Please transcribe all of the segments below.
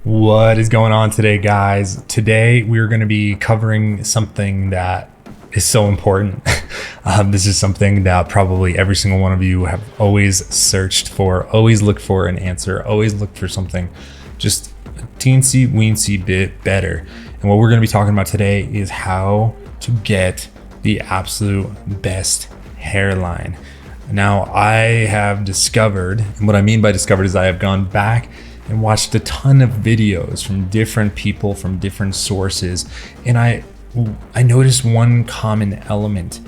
What is going on today, guys? Today we're going to be covering something that is so important. This is something that probably every single one of you have always searched for, always looked for an answer, always looked for something just a teensy weensy bit better. And what we're going to be talking about today is how to get the absolute best hairline. Now, I have discovered, and what I mean by discovered is I have gone back and watched a ton of videos from different people, from different sources, and I noticed one common element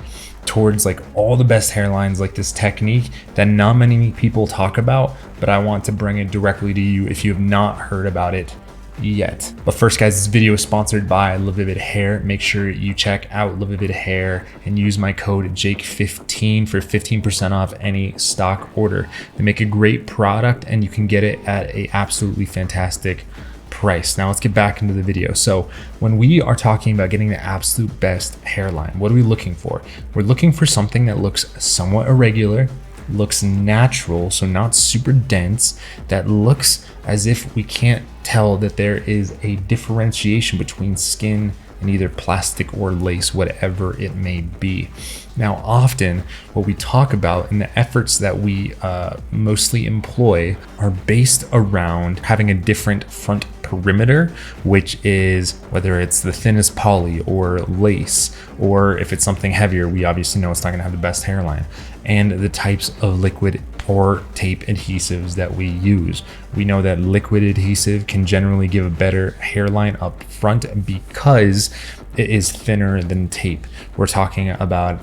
towards like all the best hairlines, like this technique that not many people talk about, but I want to bring it directly to you if you have not heard about it yet. But first, guys, this video is sponsored by LaVivid Hair. Make sure you check out LaVivid Hair and use my code JAKE15 for 15% off any stock order. They make a great product and you can get it at a absolutely fantastic price. Now let's get back into the video. So when we are talking about getting the absolute best hairline, what are we looking for? We're looking for something that looks somewhat irregular, looks natural, so not super dense, that looks as if we can't tell that there is a differentiation between skin and either plastic or lace, whatever it may be. Now, often what we talk about and the efforts that we mostly employ are based around having a different front perimeter, which is whether it's the thinnest poly or lace, or if it's something heavier, we obviously know it's not gonna have the best hairline, and the types of liquid or tape adhesives that we use. We know that liquid adhesive can generally give a better hairline up front because it is thinner than tape. We're talking about,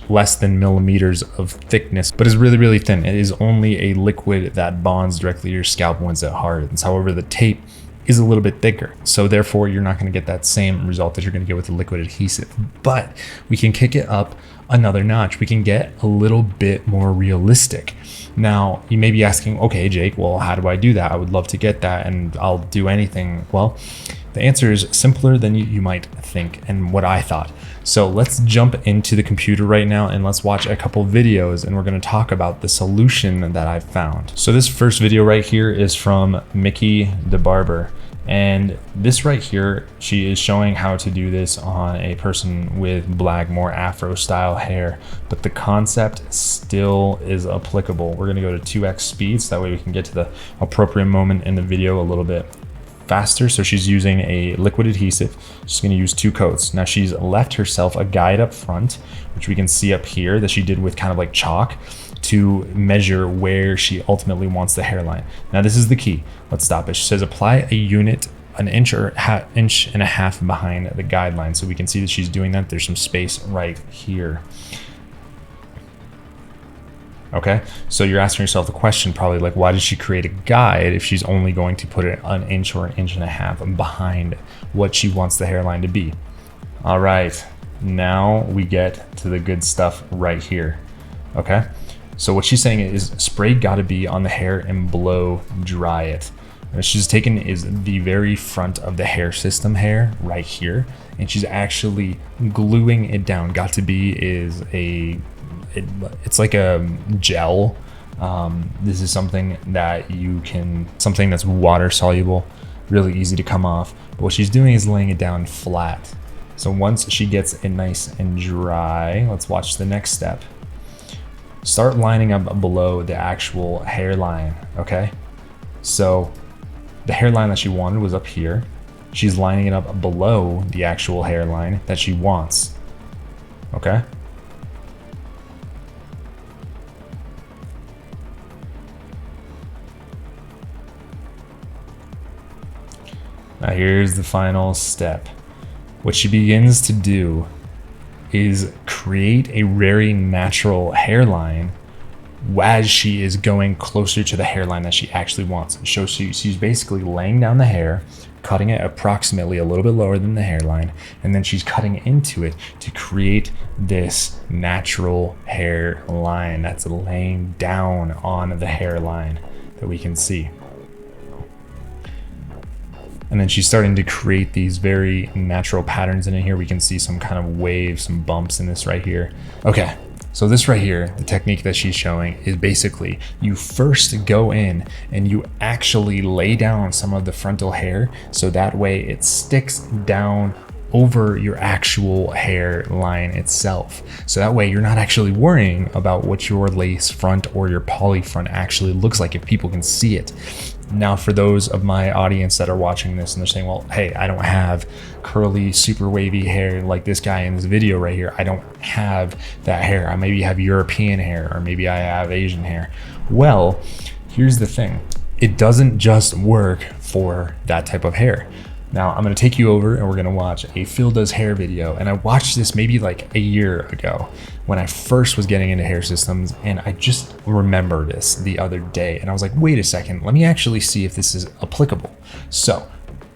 less than millimeters of thickness, but is really, really thin. It is only a liquid that bonds directly to your scalp once it hardens. However, the tape is a little bit thicker. So therefore, you're not gonna get that same result that you're gonna get with the liquid adhesive. But we can kick it up another notch. We can get a little bit more realistic. Now, you may be asking, okay, Jake, well, how do I do that? I would love to get that and I'll do anything. Well, the answer is simpler than you might think and what I thought. So let's jump into the computer right now and let's watch a couple videos and we're gonna talk about the solution that I've found. So this first video right here is from Mickey the Barber. And this right here, she is showing how to do this on a person with black, more Afro style hair, but the concept still is applicable. We're gonna go to 2x speed so that way we can get to the appropriate moment in the video a little bit faster. So she's using a liquid adhesive. She's going to use 2 coats. Now she's left herself a guide up front, which we can see up here that she did with kind of like chalk to measure where she ultimately wants the hairline. Now this is the key. Let's stop it. She says apply a unit an inch or inch and a half behind the guideline. So we can see that she's doing that. There's some space right here. Okay, so you're asking yourself the question probably like, why did she create a guide if she's only going to put it an inch or an inch and a half behind what she wants the hairline to be? All right, now we get to the good stuff right here. Okay, so what she's saying is spray gotta be on the hair and blow dry it. What she's taken is the very front of the hair system hair right here, and she's actually gluing it down. Got to be is it's like a gel. This is something that something that's water soluble, really easy to come off. But what she's doing is laying it down flat. So once she gets it nice and dry, let's watch the next step. Start lining up below the actual hairline, okay? So the hairline that she wanted was up here. She's lining it up below the actual hairline that she wants, okay? Now here's the final step. What she begins to do is create a very natural hairline as she is going closer to the hairline that she actually wants. So she's basically laying down the hair, cutting it approximately a little bit lower than the hairline, and then she's cutting into it to create this natural hairline that's laying down on the hairline that we can see. And then she's starting to create these very natural patterns in here. We can see some kind of waves, some bumps in this right here. Okay, So this right here, the technique that she's showing is basically you first go in and you actually lay down some of the frontal hair so that way it sticks down over your actual hairline itself. So that way you're not actually worrying about what your lace front or your poly front actually looks like if people can see it. Now, for those of my audience that are watching this and they're saying, well, hey, I don't have curly, super wavy hair like this guy in this video right here. I don't have that hair. I maybe have European hair, or maybe I have Asian hair. Well, here's the thing. It doesn't just work for that type of hair. Now I'm gonna take you over and we're gonna watch a Phil Does Hair video. And I watched this maybe like a year ago when I first was getting into hair systems, and I just remember this the other day. And I was like, wait a second, let me actually see if this is applicable. So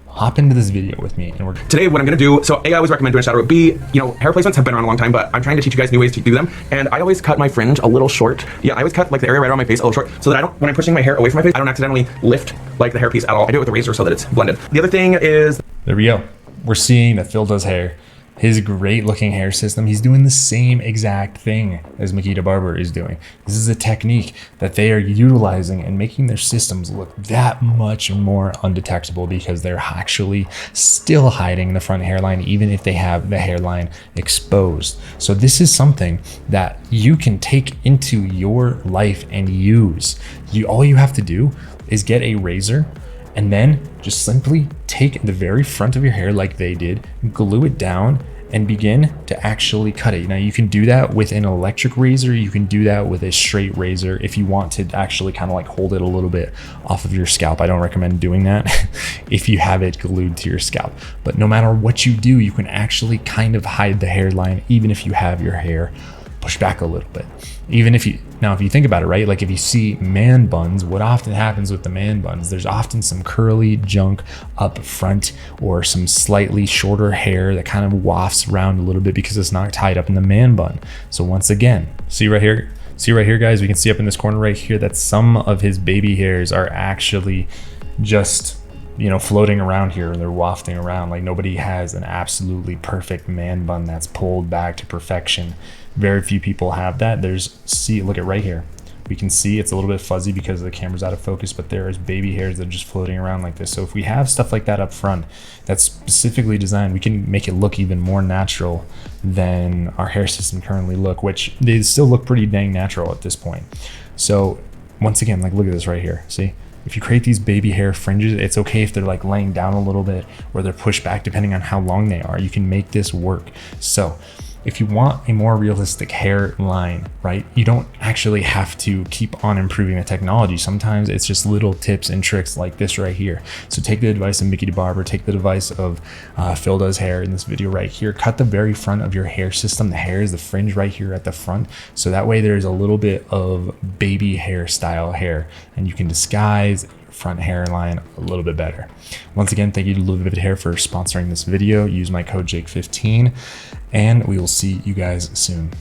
hop into this video with me and today what I'm gonna do, so A, I always recommend doing a shadow. B, hair replacements have been around a long time, but I'm trying to teach you guys new ways to do them. And I always cut my fringe a little short. Yeah, I always cut like the area right around my face a little short so that I don't, when I'm pushing my hair away from my face, I don't accidentally lift like the hairpiece at all. I do it with a razor so that it's blended. The other thing is, there we go. We're seeing that Phil Does Hair, his great looking hair system, he's doing the same exact thing as Makita Barber is doing. This is a technique that they are utilizing and making their systems look that much more undetectable because they're actually still hiding the front hairline even if they have the hairline exposed. So this is something that you can take into your life and use. All you have to do is get a razor and then just simply take the very front of your hair like they did, glue it down, and begin to actually cut it. Now you can do that with an electric razor, you can do that with a straight razor if you want to actually kind of like hold it a little bit off of your scalp. I don't recommend doing that if you have it glued to your scalp. But no matter what you do, you can actually kind of hide the hairline even if you have your hair pushed back a little bit. Even if you, now if you think about it, right, like if you see man buns, what often happens with the man buns, there's often some curly junk up front or some slightly shorter hair that kind of wafts around a little bit because it's not tied up in the man bun. So once again, see right here guys, we can see up in this corner right here that some of his baby hairs are actually just floating around here, and they're wafting around. Like nobody has an absolutely perfect man bun that's pulled back to perfection. Very few people have that. Look at right here. We can see it's a little bit fuzzy because the camera's out of focus, but there's baby hairs that are just floating around like this. So if we have stuff like that up front that's specifically designed, we can make it look even more natural than our hair system currently look, which they still look pretty dang natural at this point. So once again, like look at this right here, see? If you create these baby hair fringes, it's okay if they're like laying down a little bit or they're pushed back depending on how long they are. You can make this work. So if you want a more realistic hairline, right, you don't actually have to keep on improving the technology. Sometimes it's just little tips and tricks like this right here. So take the advice of Makita Barber, take the advice of Phil Does Hair in this video right here. Cut the very front of your hair system, the hairs, the fringe right here at the front. So that way there's a little bit of baby hair style hair and you can disguise front hairline a little bit better. Once again, thank you to Live Vivid Hair for sponsoring this video. Use my code Jake15 and we will see you guys soon.